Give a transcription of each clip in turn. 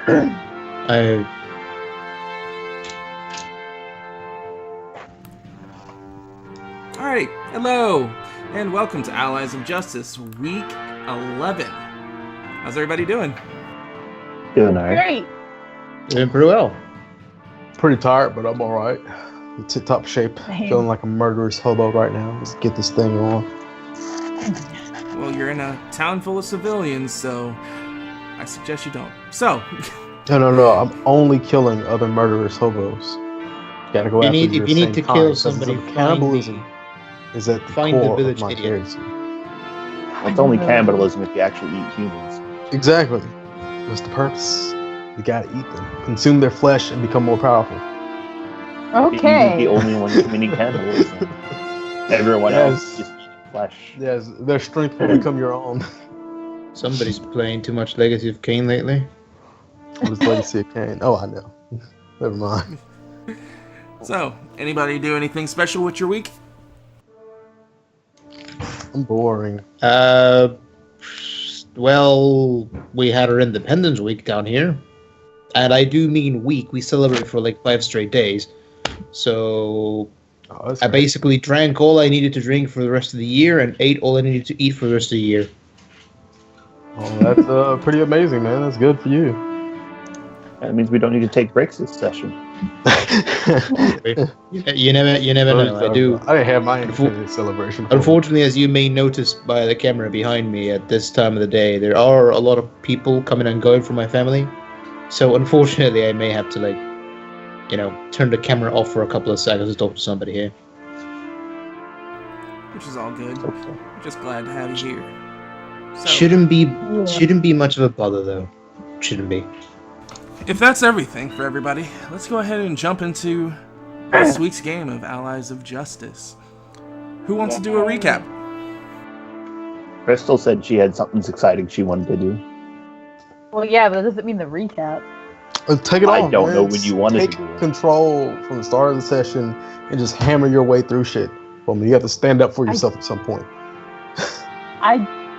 Alright, hello, and welcome to Allies of Justice, Week 11. How's everybody doing? Doing alright. Great. Doing pretty well. Pretty tired, but I'm alright. In tip-top shape. Same. Feeling like a murderous hobo right now. Let's get this thing on. Well, you're in a town full of civilians, so I suggest you don't. So, No. I'm only killing other murderous hobos. Gotta go after If you need to kill somebody, cannibalism is at the find the core village of my idiot. character. It's only cannibalism if you actually eat humans. Exactly. What's the purpose? You gotta eat them. Consume their flesh and become more powerful. Okay. You're the only one committing cannibalism. Everyone else just eating flesh. Yes, their strength will become your own. Somebody's playing too much Legacy of Kain lately. What is Legacy of Kain? Oh, I know. Never mind. so, anybody do anything special with your week? I'm boring. Well, we had our Independence Week down here. And I do mean week. We celebrate for like 5 straight days. So I basically drank all I needed to drink for the rest of the year and ate all I needed to eat for the rest of the year. Oh, that's pretty amazing, man. That's good for you. That means we don't need to take breaks this session. You never know. I do. I didn't have my Independence celebration. Unfortunately, as you may notice by the camera behind me at this time of the day, there are a lot of people coming and going from my family. So unfortunately, I may have to turn the camera off for a couple of seconds to talk to somebody here. Which is all good. Okay. I'm just glad to have you here. So, Shouldn't be much of a bother though. Shouldn't be. if that's everything for everybody, let's go ahead and jump into this week's game of Allies of Justice. Who wants to do a recap? Crystal said she had something exciting she wanted to do. Well, yeah, but that doesn't mean the recap. Take it I on. don't man. know when you wanted Take to do it. control from the start of the session and just hammer your way through shit. Well, you have to stand up for yourself at some point.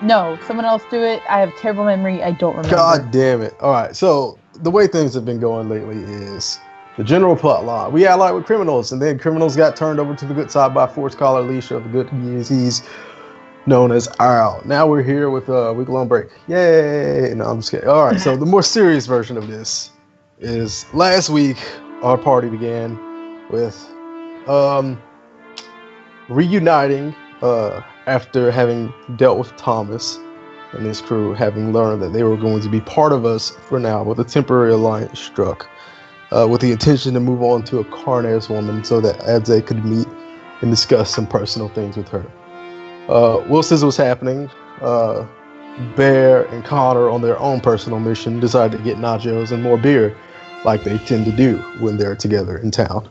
No, someone else do it. I have terrible memory. I don't remember. God damn it. All right, so the way things have been going lately is the general plot line. We allied with criminals, and then criminals got turned over to the good side by Force Collar Alicia of the good he's known as Al. Now we're here with a week-long break. Yay! No, I'm just kidding. All right, so the more serious version of this is last week our party began with reuniting after having dealt with Thomas and his crew, having learned that they were going to be part of us for now, with a temporary alliance struck, with the intention to move on to a Carnes woman so that Adze could meet and discuss some personal things with her. Whilst this was happening, Bear and Connor, on their own personal mission, decided to get nachos and more beer, like they tend to do when they're together in town.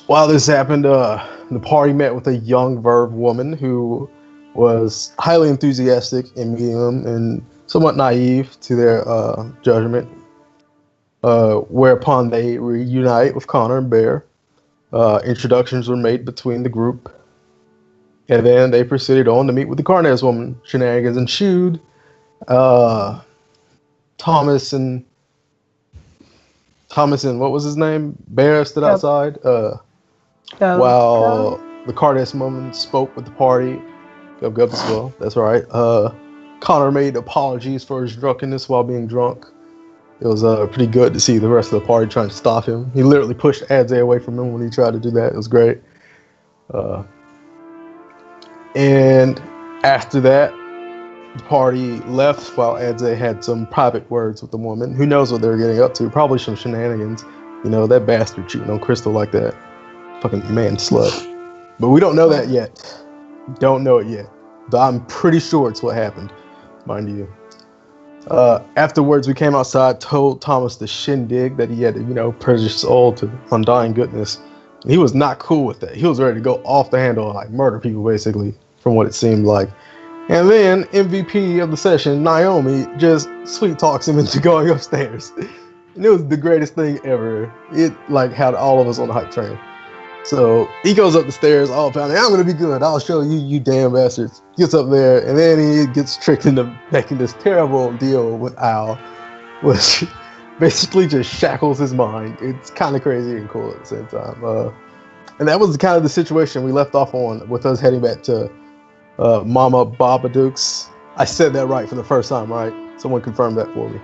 While this happened, the party met with a young Verve woman who was highly enthusiastic in meeting them and somewhat naive to their judgment, whereupon they reunite with Connor and Bear. Introductions were made between the group, and then they proceeded on to meet with the Carnes woman. Shenanigans ensued. Thomas and what was his name? Bear stood outside. While the Carnes woman spoke with the party. Gub as well. That's right. Connor made apologies for his drunkenness while being drunk. It was pretty good to see the rest of the party trying to stop him. He literally pushed Adze away from him when he tried to do that. It was great. And after that, the party left while Adze had some private words with the woman. Who knows what they were getting up to? Probably some shenanigans. You know, that bastard cheating on Crystal like that. Fucking man slut. But we don't know that yet. Don't know it yet. But I'm pretty sure it's what happened, mind you. Afterwards, we came outside, told Thomas the shindig that he had to, purge his soul to undying goodness. He was not cool with that. He was ready to go off the handle and murder people, basically, from what it seemed like. And then MVP of the session, Naomi, just sweet talks him into going upstairs. And it was the greatest thing ever. It had all of us on the hype train. So he goes up the stairs, all pounding. I'm gonna be good. I'll show you, you damn bastards. Gets up there, and then he gets tricked into making this terrible deal with Al. which basically just shackles his mind. It's kind of crazy and cool at the same time. And that was kind of the situation we left off on with us heading back to Mama Babadook's. I said that right for the first time, right? Someone confirmed that for me.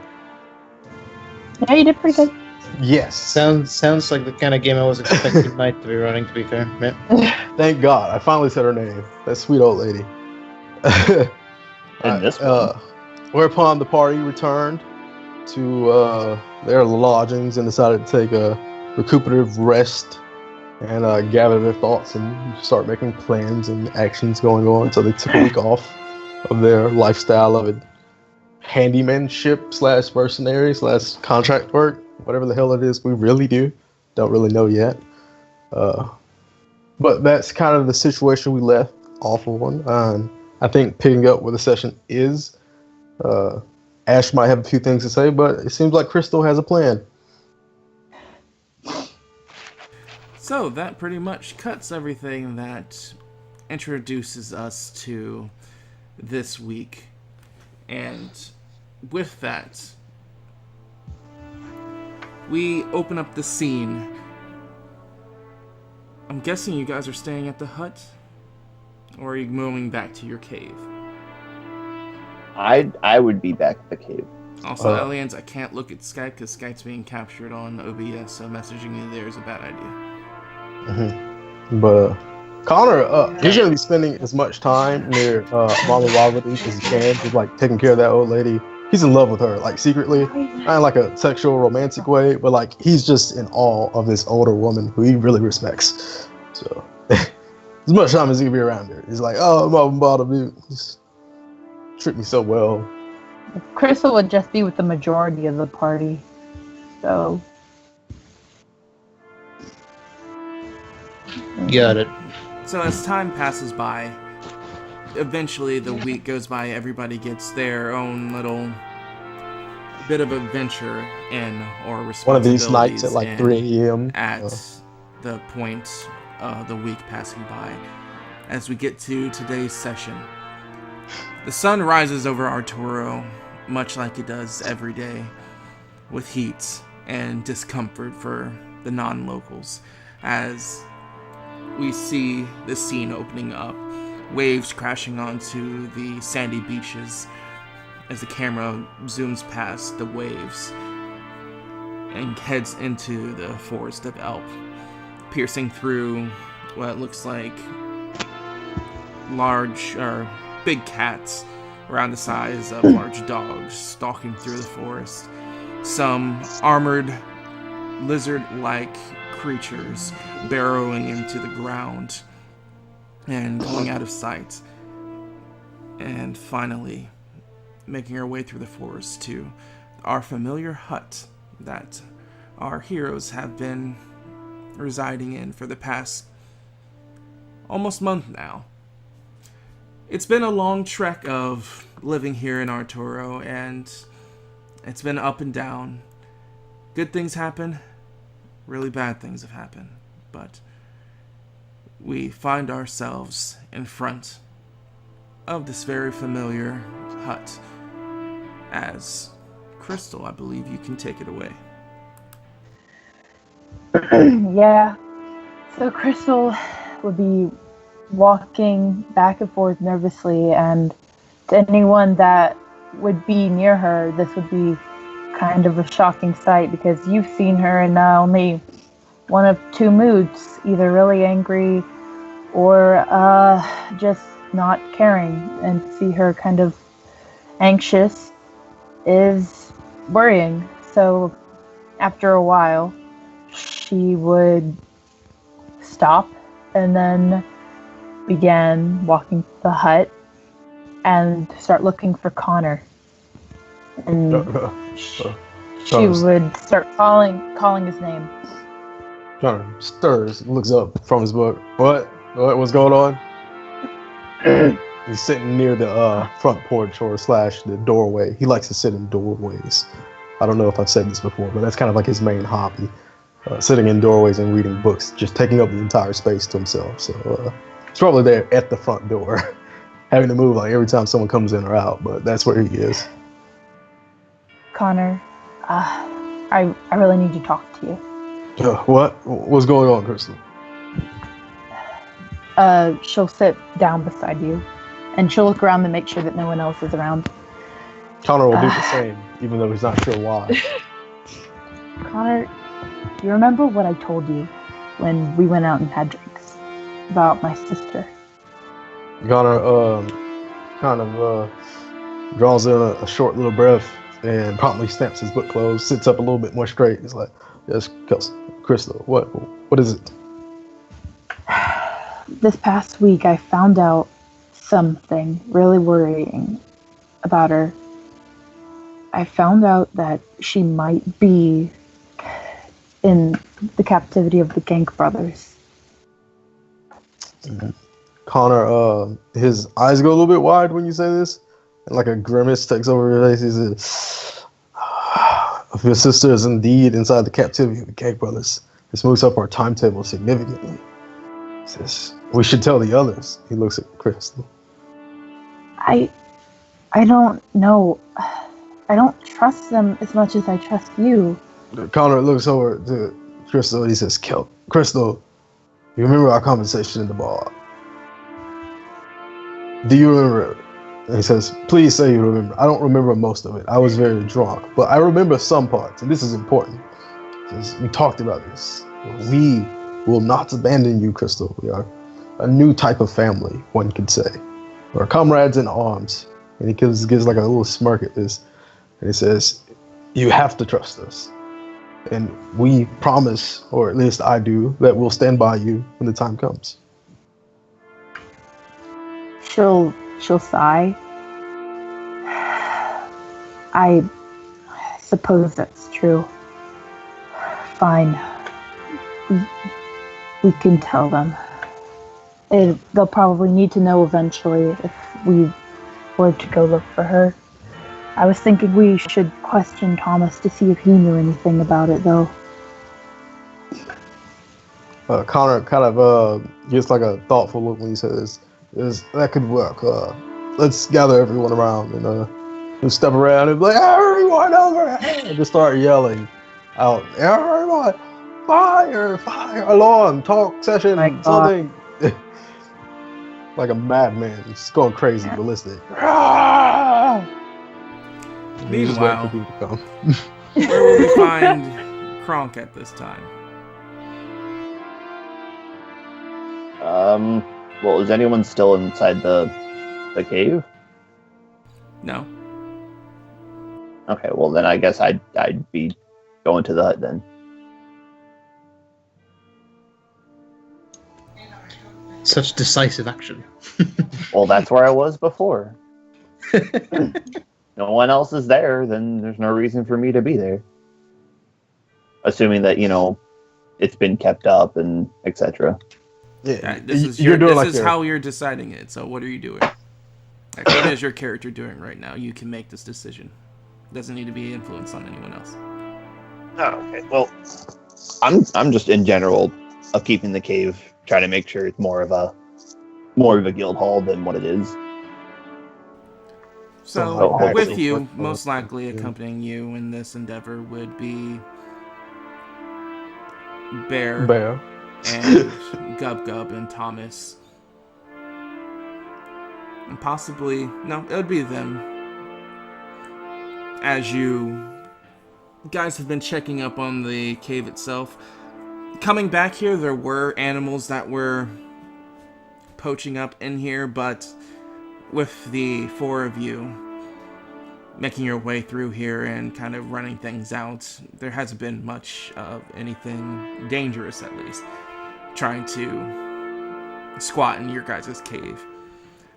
Yeah, you did pretty good. Yes. Sounds like the kind of game I was expecting Knight to be running, to be fair. Yeah. Thank God. I finally said her name. That sweet old lady. And this one. Whereupon the party returned to their lodgings and decided to take a recuperative rest and gather their thoughts and start making plans and actions going on. So they took a week off of their lifestyle of it. Handymanship / mercenary / contract work, whatever the hell it is we really do. Don't really know yet. But that's kind of the situation we left off on. I think picking up where the session is, Ash might have a few things to say, but it seems like Crystal has a plan. So that pretty much cuts everything that introduces us to this week. And with that, we open up the scene. I'm guessing you guys are staying at the hut? Or are you moving back to your cave? I would be back at the cave. Also, aliens, I can't look at Skype because Skype's being captured on OBS, so messaging you there is a bad idea. But Connor, he's going to be spending as much time near Mama Babadook as he can, just like taking care of that old lady. He's in love with her, like secretly, not in like a sexual, romantic way, but like he's just in awe of this older woman who he really respects. So as much time as he can be around her, he's like, oh, Mama Babadook, just treat me so well. Crystal would just be with the majority of the party, so. Got it. So as time passes by, eventually the week goes by, everybody gets their own little bit of adventure in, or responsibilities. One of these nights at like 3 a.m. At the point the week passing by. As we get to today's session, the sun rises over Arturo, much like it does every day, with heat and discomfort for the non-locals, as we see the scene opening up, waves crashing onto the sandy beaches as the camera zooms past the waves and heads into the forest of elk, piercing through what looks like large or big cats around the size of large dogs stalking through the forest. Some armored lizard-like creatures burrowing into the ground and going out of sight, and finally making our way through the forest to our familiar hut that our heroes have been residing in for the past almost month now. It's been a long trek of living here in Arturo, and it's been up and down. Good things happen, really bad things have happened, but we find ourselves in front of this very familiar hut. As Crystal, I believe you can take it away. Yeah. So Crystal would be walking back and forth nervously, and to anyone that would be near her, this would be kind of a shocking sight, because you've seen her in only one of two moods, either really angry or just not caring, and to see her kind of anxious is worrying. So after a while, she would stop and then began walking to the hut and start looking for Connor. And she would start calling his name. Connor stirs, looks up from his book. What's going on? He's sitting near the front porch or / the doorway. He likes to sit in doorways. I don't know if I've said this before, but that's kind of like his main hobby. Sitting in doorways and reading books, just taking up the entire space to himself. So he's probably there at the front door, having to move like every time someone comes in or out, but that's where he is. Connor, I really need to talk to you. What? What's going on, Crystal? She'll sit down beside you, and she'll look around to make sure that no one else is around. Connor will do the same, even though he's not sure why. Connor, do you remember what I told you when we went out and had drinks about my sister? Connor draws in a short little breath and promptly snaps his book closed, sits up a little bit more straight. He's like, "Yes, Crystal, what is it?" This past week, I found out something really worrying about her. I found out that she might be in the captivity of the Gank brothers. Connor, his eyes go a little bit wide when you say this, and like a grimace takes over his face. He says, "If your sister is indeed inside the captivity of the Gank brothers, this moves up our timetable significantly." He says, "We should tell the others." He looks at Crystal. I don't know. I don't trust them as much as I trust you. Connor looks over to Crystal and he says, "Crystal, you remember our conversation in the bar? Do you remember it?" And he says, "Please say you remember." "I don't remember most of it. I was very drunk. But I remember some parts, and this is important. We talked about this. We will not abandon you, Crystal. We are a new type of family, one could say. We're comrades in arms." And he gives like a little smirk at this. And he says, "You have to trust us. And we promise, or at least I do, that we'll stand by you when the time comes." She'll sigh. I suppose that's true. Fine. We can tell them. They'll probably need to know eventually if we were to go look for her. I was thinking we should question Thomas to see if he knew anything about it, though. Connor kind of gets like a thoughtful look when he says, "That could work. Let's gather everyone around and just step around and be like, 'Everyone over here!' And just start yelling out, 'Everyone! Fire! Alarm! Talk session! Something!'" Like a madman, just going crazy, ballistic. Meanwhile, where will we find Kronk at this time? Well, is anyone still inside the cave? No. Okay, well then I guess I'd be going to the hut then. Such decisive action. Well, that's where I was before. No one else is there, then there's no reason for me to be there. Assuming that, it's been kept up and etc. Yeah, this is how you're deciding it. So what are you doing? Like, what is your character doing right now? You can make this decision. It doesn't need to be influenced on anyone else. Oh, okay. Well, I'm just in general of keeping the cave, trying to make sure it's more of a guild hall than what it is. So, with you, most likely accompanying you in this endeavor would be Bear. And Gub and Thomas. And possibly, no, it would be them. As you guys have been checking up on the cave itself. Coming back here, there were animals that were poaching up in here, but with the four of you making your way through here and kind of running things out, there hasn't been much of anything dangerous, at least, trying to squat in your guys' cave.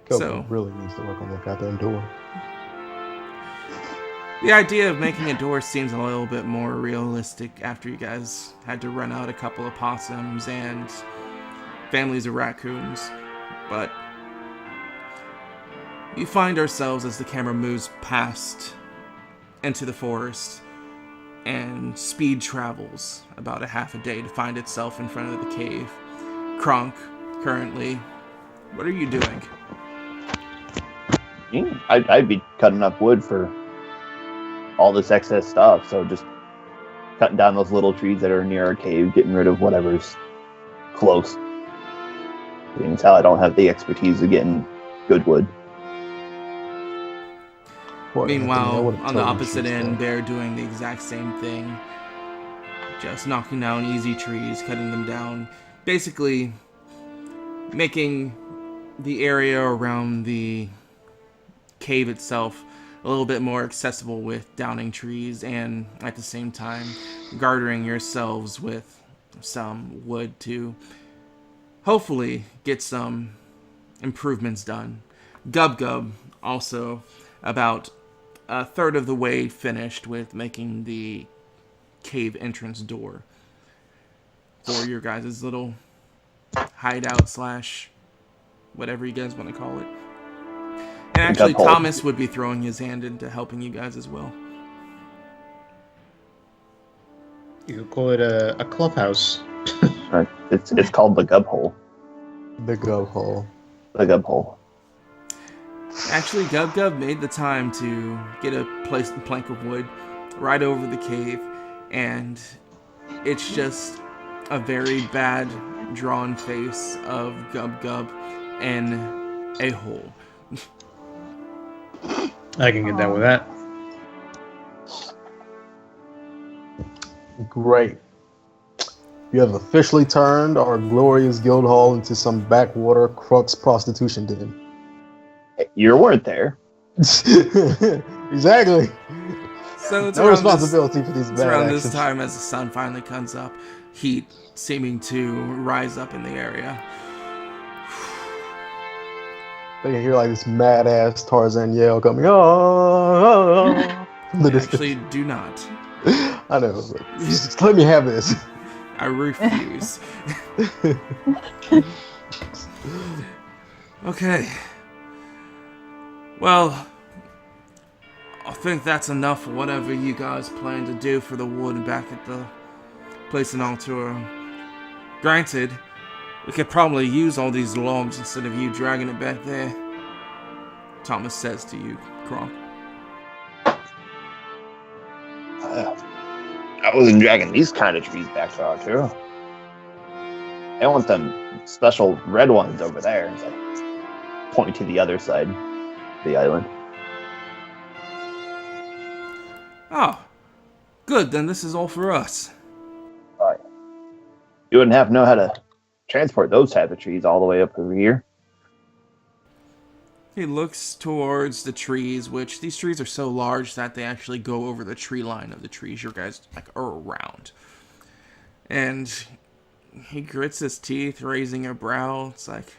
So really needs to work on that goddamn door. The idea of making a door seems a little bit more realistic after you guys had to run out a couple of possums and families of raccoons, but you find ourselves as the camera moves past into the forest and speed travels about a half a day to find itself in front of the cave. Kronk, currently, what are you doing? I'd be cutting up wood for all this excess stuff. So just cutting down those little trees that are near our cave, getting rid of whatever's close. You can tell I don't have the expertise of getting good wood. Poor Anthony, I Meanwhile, would've on the totally opposite choose end, that. they're doing the exact same thing. Just knocking down easy trees, cutting them down. Basically, making the area around the cave itself a little bit more accessible with downing trees, and at the same time garnering yourselves with some wood to hopefully get some improvements done. Gub Gub also about a third of the way finished with making the cave entrance door for your guys' little hideout slash whatever you guys want to call it. And actually, Gub hole. Thomas would be throwing his hand into helping you guys as well. You could call it a clubhouse. Right. It's called the Gub Hole. The Gub Hole. The Gub Hole. Actually, Gub Gub made the time to get a plank of wood right over the cave, and it's just a very bad drawn face of Gub Gub in a hole. I can get down with that. Great. You have officially turned our glorious guild hall into some backwater crux prostitution den. You weren't there. Exactly. So it's No around responsibility for these It's bad around actions. this time as the sun finally comes up, heat seeming to rise up in the area. They can hear like this mad ass Tarzan yell coming. Oh, from the I distance. actually do not. I know. But just let me have this. I refuse. Okay. Well, I think that's enough for whatever you guys plan to do for the wood back at the place in Altura. Granted, we could probably use all these logs instead of you dragging it back there. Thomas says to you, Kronk. I wasn't dragging these kind of trees back to Arturo. I want them special red ones over there. As I point to the other side of the island. Oh, good, then this is all for us. You wouldn't have to know how to transport those type of trees all the way up over here. He looks towards the trees, which these trees are so large that they actually go over the tree line of the trees your guys are around. And he grits his teeth, raising a brow. It's like,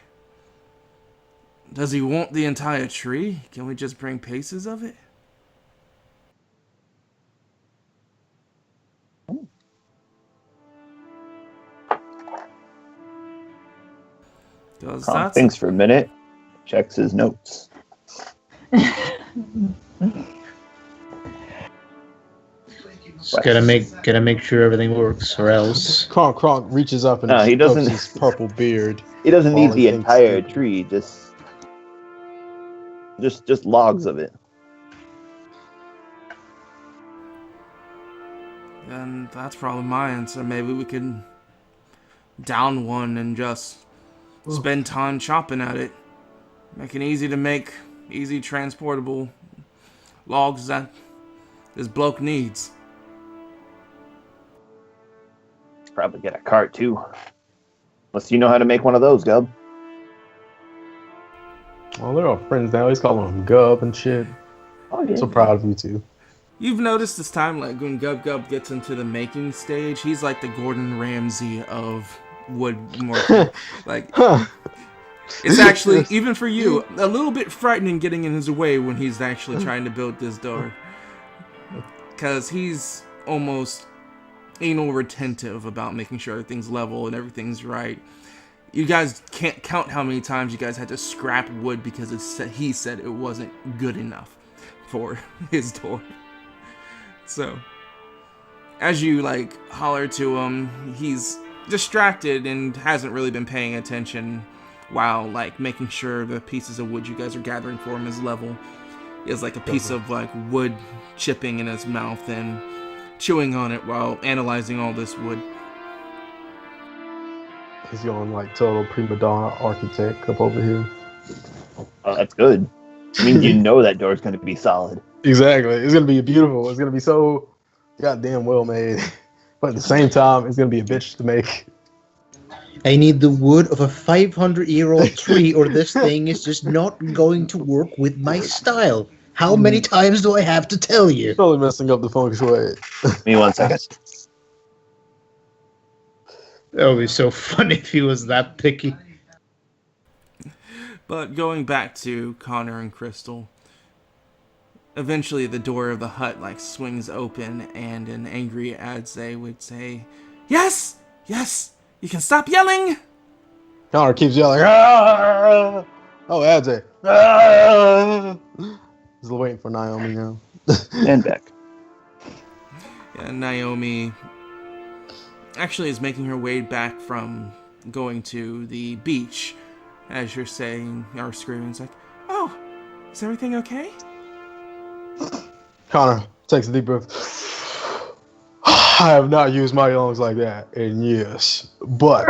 does he want the entire tree? Can we just bring pieces of it? Does Kronk that thinks for a minute, checks his notes. Just gotta make sure everything works, or else. Kronk reaches up and No, he doesn't- strokes his purple beard. He doesn't need All the he thinks entire is- tree, just logs of it. Then that's probably my answer. Maybe we can down one and just spend time chopping at it. Make it easy to make, easy transportable logs that this bloke needs. Probably get a cart too. Unless you know how to make one of those, Gub. Well, they're all friends now. He's calling him Gub and shit. Oh, yeah. So proud of you two. You've noticed this time, like when Gub Gub gets into the making stage, he's like the Gordon Ramsay of wood mortar. Like, Huh. it's actually, even for you, a little bit frightening getting in his way when he's actually trying to build this door. Because he's almost anal retentive about making sure everything's level and everything's right. You guys can't count how many times you guys had to scrap wood because he said it wasn't good enough for his door. So, as you like holler to him, he's distracted and hasn't really been paying attention while like making sure the pieces of wood you guys are gathering for him is level. He has like a piece of like wood chipping in his mouth and chewing on it while analyzing all this wood. He's going like total prima donna architect up over here. Oh, that's good. I mean, you know that door's going to be solid. Exactly. It's gonna be beautiful. It's gonna be so goddamn well made. But at the same time, it's gonna be a bitch to make. I need the wood of a 500-year-old tree, or this thing is just not going to work with my style. How many times do I have to tell you? Totally messing up the feng shui. Give me 1 second. That would be so funny if he was that picky. But going back to Connor and Crystal, eventually the door of the hut like swings open, and an angry Adze would say, "Yes! Yes! You can stop yelling!" Connor keeps yelling, "Ah!" Oh, Adze. Ah! He's waiting for Naomi now. And back. And Naomi actually is making her way back from going to the beach as you're saying, or screaming. It's like, "Oh, is everything okay?" Connor takes a deep breath. I have not used my lungs like that in years. But,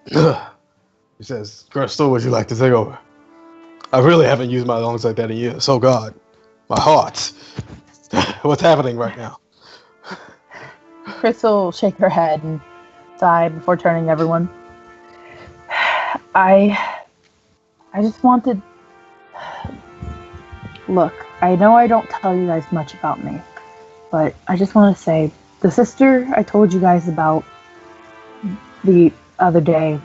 he says, Crystal, would you like to take over? I really haven't used my lungs like that in years. Oh, God. My heart. What's happening right now? Crystal will shake her head and sigh before turning to everyone. I just wanted... Look, I know I don't tell you guys much about me, but I just want to say, the sister I told you guys about the other day,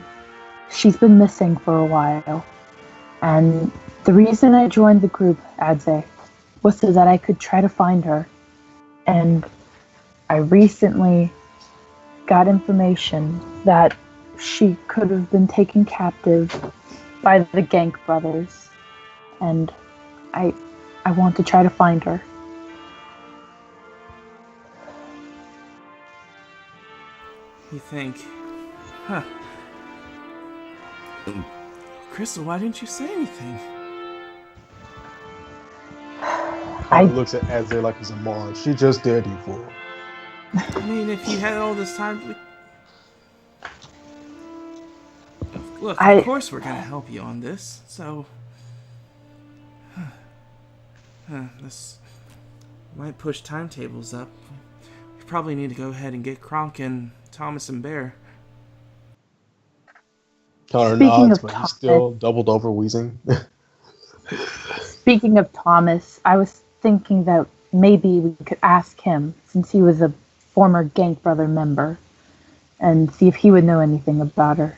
she's been missing for a while. And the reason I joined the group, Adze, was so that I could try to find her. And I recently got information that she could have been taken captive by the Gank brothers. And I want to try to find her. You think, huh? Crystal, why didn't you say anything? Connor looks at Adze like he's a moron. She just did you for. I mean, if you had all this time... Look, of course we're gonna help you on this, so... This might push timetables up. We probably need to go ahead and get Kronk and Thomas and Bear. Connor nods, but he's still doubled over wheezing. Speaking of Thomas, I was thinking that maybe we could ask him, since he was a former Gank Brother member, and see if he would know anything about her.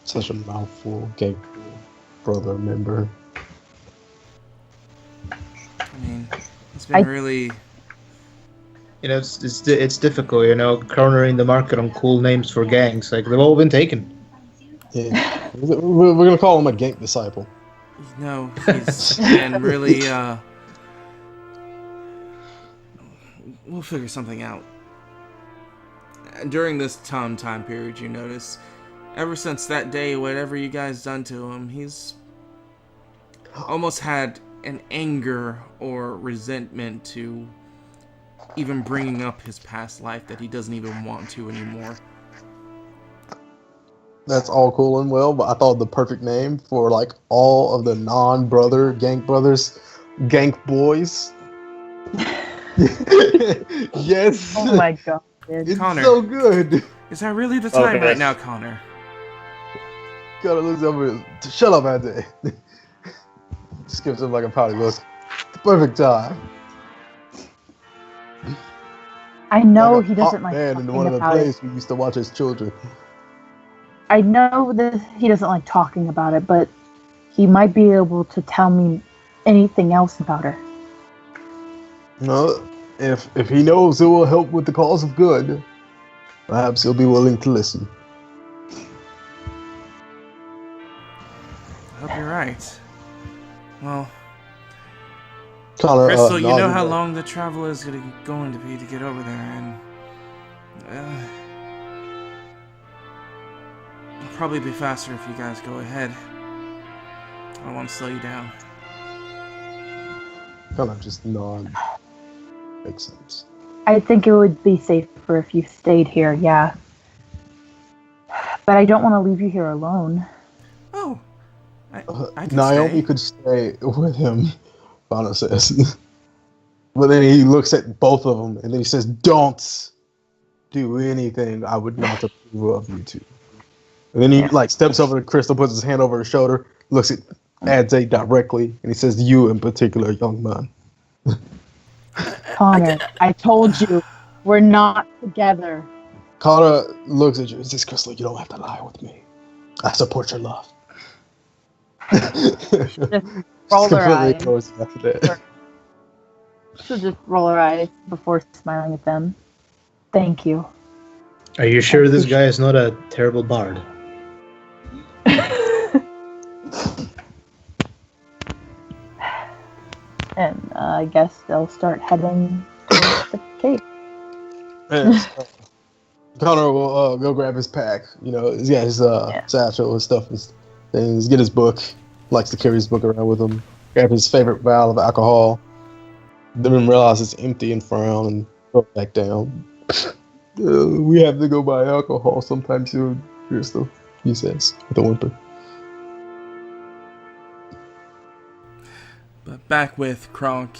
Such a mouthful, Gank Brother member. I mean, it's been really... You know, it's difficult, you know, cornering the market on cool names for gangs. Like, they've all been taken. Yeah. We're going to call him a Gank disciple. No, he's been really, we'll figure something out. During this time period, you notice, ever since that day, whatever you guys done to him, he's almost had an anger or resentment to even bringing up his past life that he doesn't even want to anymore. That's all cool and well, but I thought the perfect name for like all of the non-brother Gank brothers, Gank boys. Yes. Oh my god. It's Connor, so good. is that really the time right now, Connor? Connor looks over. Shut up, Adze. Just gives him like a pouty look. The perfect time. I know like he doesn't like man talking in one of the about plays it. we used to watch as children. I know that he doesn't like talking about it, but he might be able to tell me anything else about her. No, if he knows it will help with the cause of good, perhaps he'll be willing to listen. I hope you're right. Well, Connor, Crystal, you know nodded how at- long the travel is going to be to get over there, and it'll probably be faster if you guys go ahead. I don't want to slow you down. Kind of just nod. Makes sense. I think it would be safer if you stayed here, yeah. But I don't want to leave you here alone. Oh, I can Naomi stay. could stay with him, Fana says. But then he looks at both of them and then he says, "Don't do anything I would not approve of you two." And then he steps over to Crystal, puts his hand over her shoulder, looks at Adze directly, and he says, "You in particular, young man." Connor, I told you, we're not together. Connor looks at you and says, "Crystal, you don't have to lie with me. I support your love." Just roll her eyes. After that. She'll just roll her eyes before smiling at them. Thank you. Are you sure this guy is not a terrible bard? And I guess they'll start heading towards the cave. Connor will go grab his pack. He's got his satchel and stuff. Things. Get his book. Likes to carry his book around with him. Grab his favorite vial of alcohol. Then realize it's empty and frown and go back down. We have to go buy alcohol sometime soon, Crystal, he says with a whimper. But back with Kronk,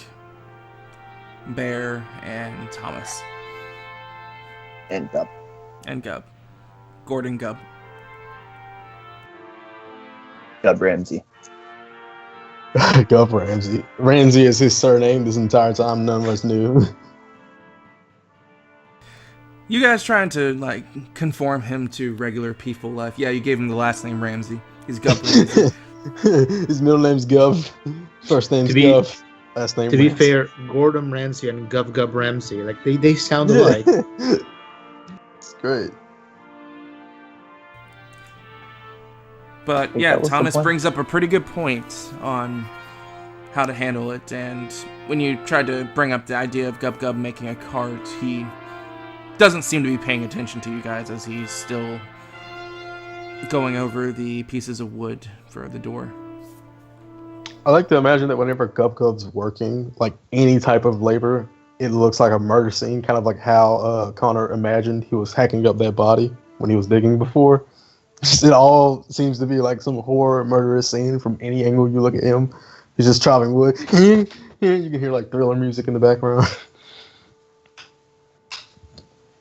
Bear, and Thomas. And Gup. And Gub. Gordon Gub. Gub Ramsey. Gub Ramsey. Ramsey is his surname this entire time. None of us knew. You guys trying to, conform him to regular peaceful life. Yeah, you gave him the last name Ramsey. He's Gub Ramsey. His middle name's Gub. First name's Gub. Last name To Ramsey. be fair, Gordon Ramsay and Gub Ramsay, they sound alike. It's great. But yeah, Thomas brings up a pretty good point on how to handle it. And when you tried to bring up the idea of Gub making a cart, he doesn't seem to be paying attention to you guys as he's still going over the pieces of wood for the door. I like to imagine that whenever Gub's working, any type of labor, it looks like a murder scene, kind of like how Connor imagined he was hacking up that body when he was digging before. It all seems to be like some horror murderous scene from any angle you look at him. He's just chopping wood. You can hear thriller music in the background.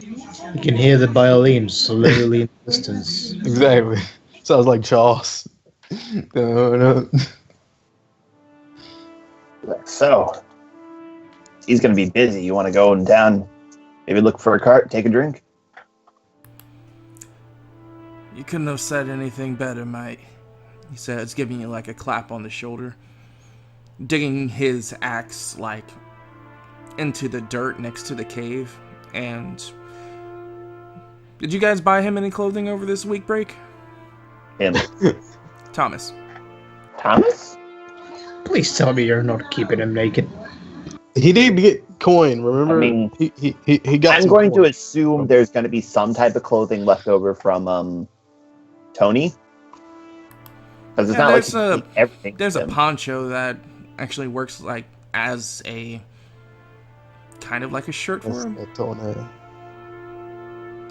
You can hear the violins slowly in the distance. Exactly. Sounds like Jaws. So, he's going to be busy. You want to go down, maybe look for a cart, take a drink? You couldn't have said anything better, mate. He says, giving you a clap on the shoulder. Digging his axe, into the dirt next to the cave. And did you guys buy him any clothing over this week break? Him. Thomas. Thomas? Please tell me you're not keeping him naked. He did get coin, remember? I mean, he got I'm going coin. to assume there's going to be some type of clothing left over from Tony. Because it's not like he keep everything. There's a poncho that actually works as a kind of like a shirt for him.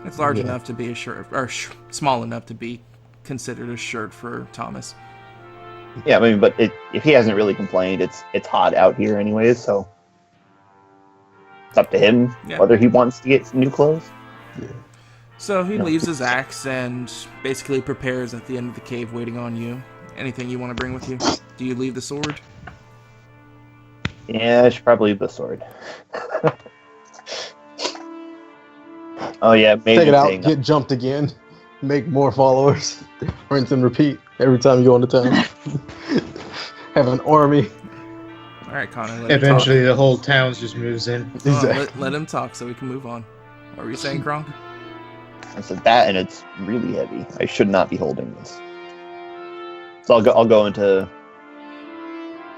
It's large enough to be a shirt, or small enough to be considered a shirt for Thomas. Yeah, I mean, but if he hasn't really complained, it's hot out here anyways, so it's up to him whether he wants to get some new clothes. Yeah. So he leaves his axe and basically prepares at the end of the cave waiting on you. Anything you want to bring with you? Do you leave the sword? Yeah, I should probably leave the sword. Oh yeah, maybe take it out, get jumped again, make more followers, rinse and repeat every time you go into town. Have an army. All right, Connor. Eventually, the whole town just moves in. Exactly. Let him talk so we can move on. What were you saying, Kronk? I said that, and it's really heavy. I should not be holding this. So I'll go into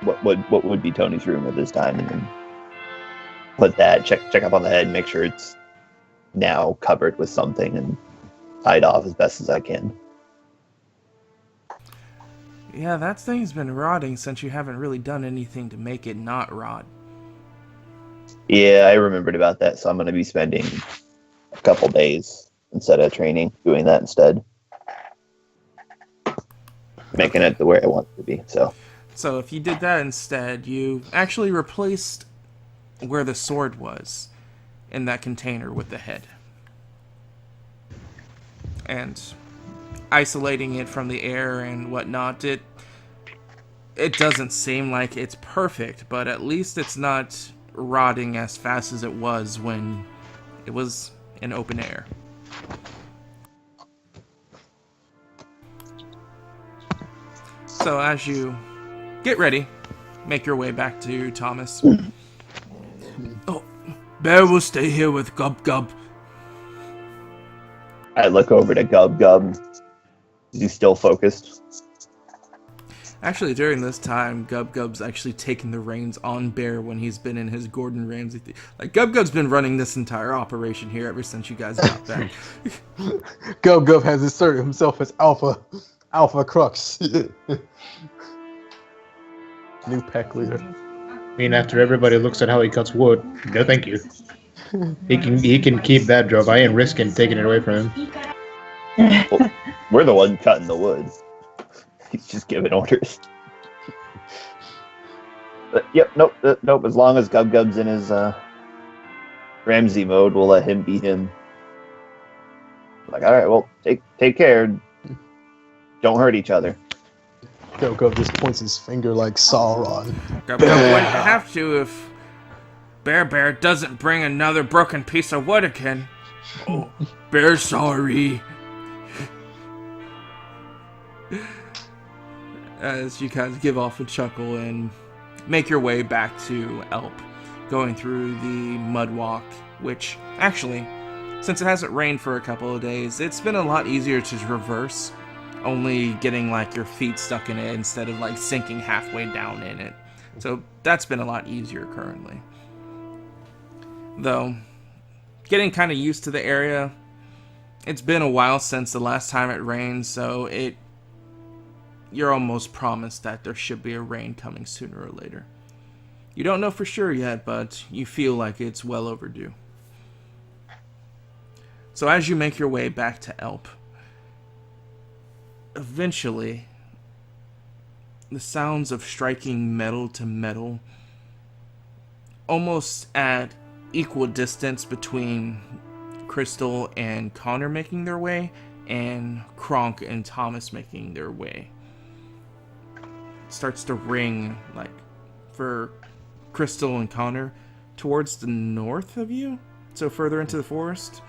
what would be Tony's room at this time, and then put that check up on the head, make sure it's now covered with something and tied off as best as I can. Yeah, that thing's been rotting since you haven't really done anything to make it not rot. Yeah, I remembered about that, so I'm going to be spending a couple days instead of training doing that instead. Making it the way I want it to be, so. So if you did that instead, you actually replaced where the sword was in that container with the head. And isolating it from the air and whatnot, it doesn't seem like it's perfect, but at least it's not rotting as fast as it was when it was in open air. So as you get ready, make your way back to Thomas. Oh, Bear will stay here with Gub Gub. I look over to Gub Gub. Is he still focused? Actually, during this time, Gub Gub's actually taken the reins on Bear when he's been in his Gordon Ramsay. Like, Gub Gub's been running this entire operation here ever since you guys got back. Gub Gub has inserted himself as Alpha Crux. New pack leader. I mean, after everybody looks at how he cuts wood, no thank you. He can keep that job. I ain't risking taking it away from him. Well, we're the one cutting the wood. He's just giving orders. But yep, nope. As long as Gub Gub's in his Ramsey mode, we'll let him be him. Like, all right, well, take care. Don't hurt each other. Gub Gub just points his finger like Sauron. Gub Gub wouldn't have to if Bear doesn't bring another broken piece of wood again. Oh, Bear, sorry. As you guys give off a chuckle and make your way back to Elp, going through the mud walk, which, actually, since it hasn't rained for a couple of days, it's been a lot easier to traverse, only getting, like, your feet stuck in it instead of, like, sinking halfway down in it. So that's been a lot easier currently. Though, getting kind of used to the area, it's been a while since the last time it rained, so you're almost promised that there should be a rain coming sooner or later. You don't know for sure yet, but you feel like it's well overdue. So as you make your way back to Elp, eventually, the sounds of striking metal to metal, almost at equal distance between Crystal and Connor making their way, and Kronk and Thomas making their way, starts to ring, like, for Crystal and Connor towards the north of you, so further into the forest,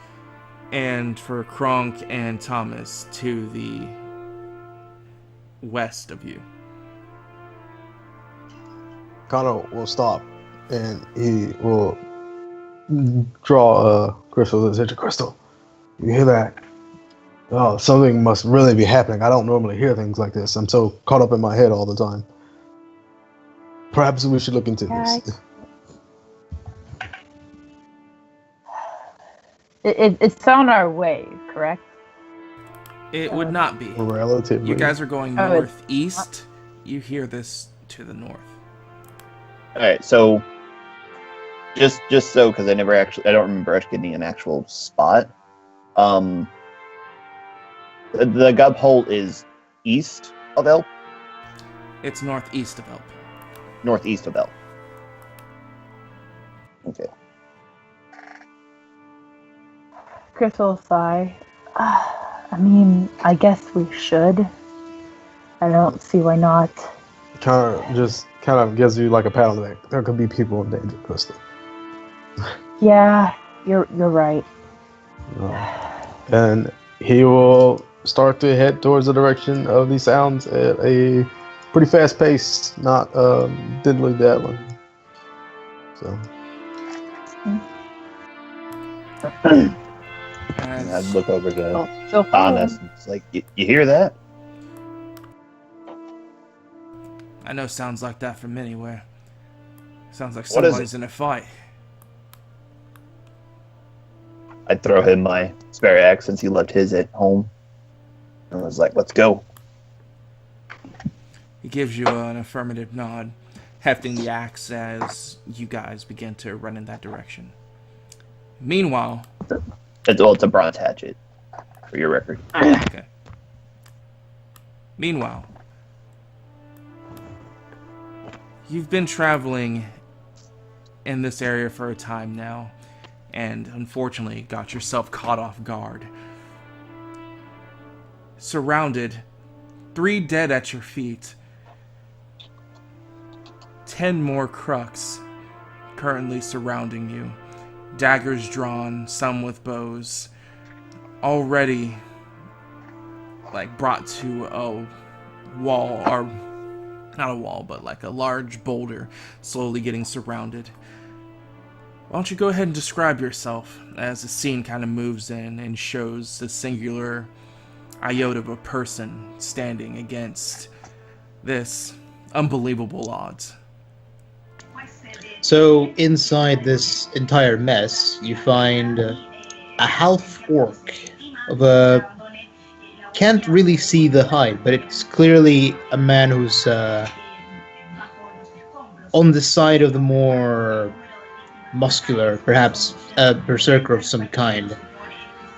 and for Kronk and Thomas to the west of you. Connor will stop and he will draw Crystal's attention. Crystal, you hear that? Oh, something must really be happening. I don't normally hear things like this. I'm so caught up in my head all the time. Perhaps we should look into this. It's on our way, correct? It would not be. Relatively. You guys are going northeast. You hear this to the north. All right, so just so, because I don't remember us getting an actual spot. The Gub hole is east of Elp? It's northeast of Elp. Northeast of Elp. Okay. Crystal sigh. I mean, I guess we should. I don't see why not. Connor just kind of gives you like a pat on the back. There could be people in danger, Crystal. Yeah, you're right. And he will start to head towards the direction of these sounds at a pretty fast pace, not diddly daddling. So. And I'd look over to Thomas and it's like, you hear that? I know sounds like that from anywhere. Sounds like What is somebody's in a fight. I'd throw him my spare axe since he left his at home. And I was like, let's go. He gives you an affirmative nod, hefting the axe as you guys begin to run in that direction. Meanwhile... It's a bronze hatchet, for your record. Okay. Meanwhile, you've been traveling in this area for a time now, and unfortunately got yourself caught off guard. Surrounded, 3 dead at your feet, 10 more Crux currently surrounding you, daggers drawn, some with bows, already like brought to a wall, or not a wall, but like a large boulder, slowly getting surrounded. Why don't you go ahead and describe yourself as the scene kind of moves in and shows the singular iota of a person standing against this unbelievable odds. So inside this entire mess, you find a half orc of a... Can't really see the height, but it's clearly a man who's on the side of the more muscular, perhaps a berserker of some kind.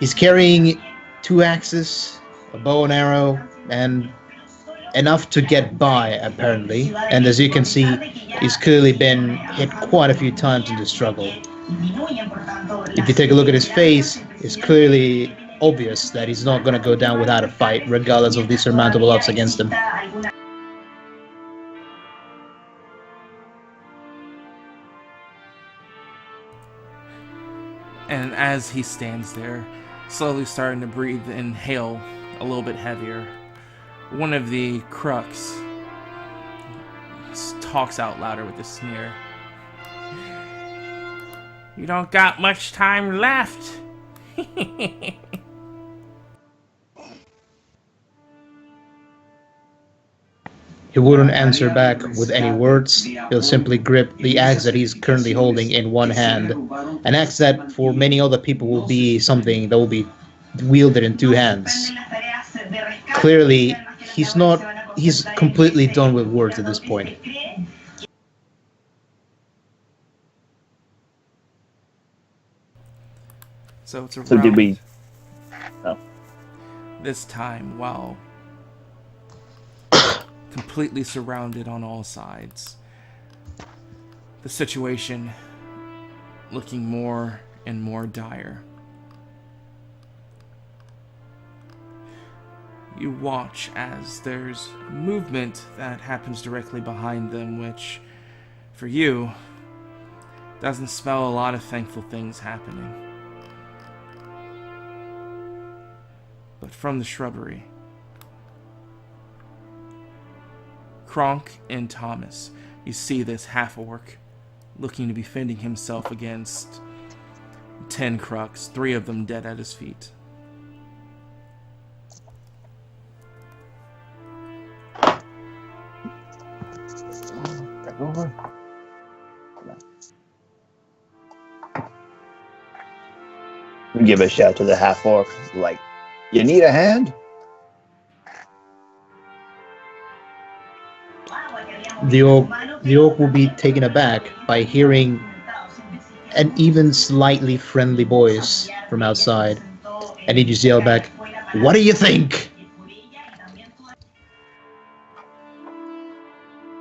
He's carrying 2 axes, a bow and arrow, and enough to get by, apparently. And as you can see, he's clearly been hit quite a few times in the struggle. If you take a look at his face, it's clearly obvious that he's not going to go down without a fight, regardless of the surmountable odds against him. And as he stands there, slowly starting to breathe, inhale a little bit heavier, one of the Crux talks out louder with a sneer. You don't got much time left. He wouldn't answer back with any words. He'll simply grip the axe that he's currently holding in one hand. An axe that for many other people will be something that will be wielded in 2 hands. Clearly, he's completely done with words at this point. So it's around So did we... Oh. this time, while completely surrounded on all sides, the situation looking more and more dire. You watch as there's movement that happens directly behind them, which, for you, doesn't spell a lot of thankful things happening. But from the shrubbery, Kronk and Thomas, you see this half-orc looking to be defending himself against 10 Crux, 3 of them dead at his feet. We give a shout to the half orc, like, you need a hand? The orc will be taken aback by hearing an even slightly friendly voice from outside, and he just yelled back, "What do you think?"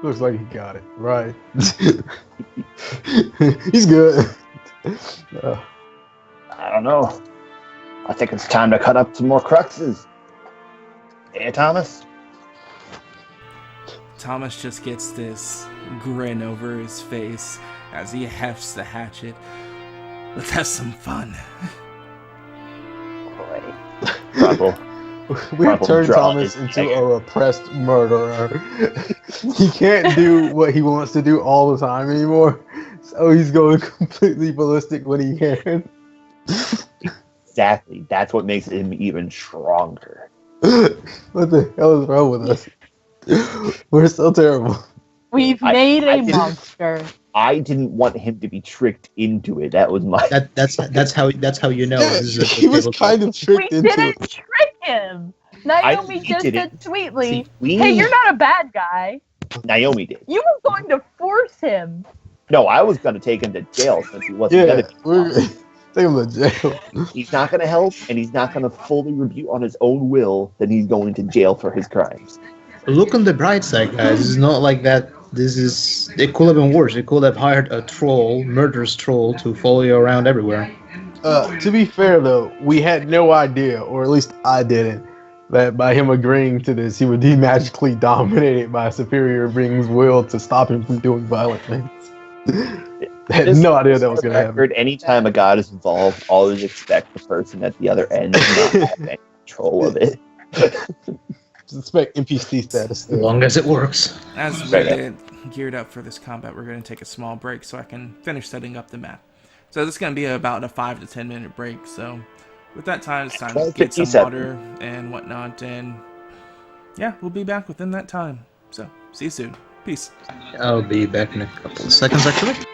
Looks like he got it right. He's good. I don't know. I think it's time to cut up some more cruxes. Hey, Thomas? Thomas just gets this grin over his face as he hefts the hatchet. Let's have some fun. Boy. We have turned Thomas into a repressed murderer. He can't do what he wants to do all the time anymore, so he's going completely ballistic when he can. Exactly. That's what makes him even stronger. What the hell is wrong with us? We're so terrible. We've made a monster. I didn't want him to be tricked into it. That was my. That's how you know. Yeah, he was kind of tricked We into didn't it. trick him. Naomi he just didn't. said sweetly, See, "Hey, you're not a bad guy." Naomi did. You were going to force him. No, I was going to take him to jail since he wasn't Yeah, going to. take him to jail. He's not going to help, and he's not going to fully review on his own will. Then he's going to jail for his crimes. Look on the bright side, guys. It's not like that. It could have been worse. It could have hired a troll, murderous troll, to follow you around everywhere. To be fair, though, we had no idea, or at least I didn't, that by him agreeing to this, he would be magically dominated by a superior being's will to stop him from doing violent things. I had no idea that was going to happen. Anytime a god is involved, always expect the person at the other end to not have any control of it. Expect NPC status. As long as it works. As we get geared up for this combat, we're going to take a small break so I can finish setting up the map. So this is going to be about a 5 to 10 minute break. So with that time, it's time to get some water and whatnot. And yeah, we'll be back within that time. So see you soon. Peace. I'll be back in a couple of seconds, actually.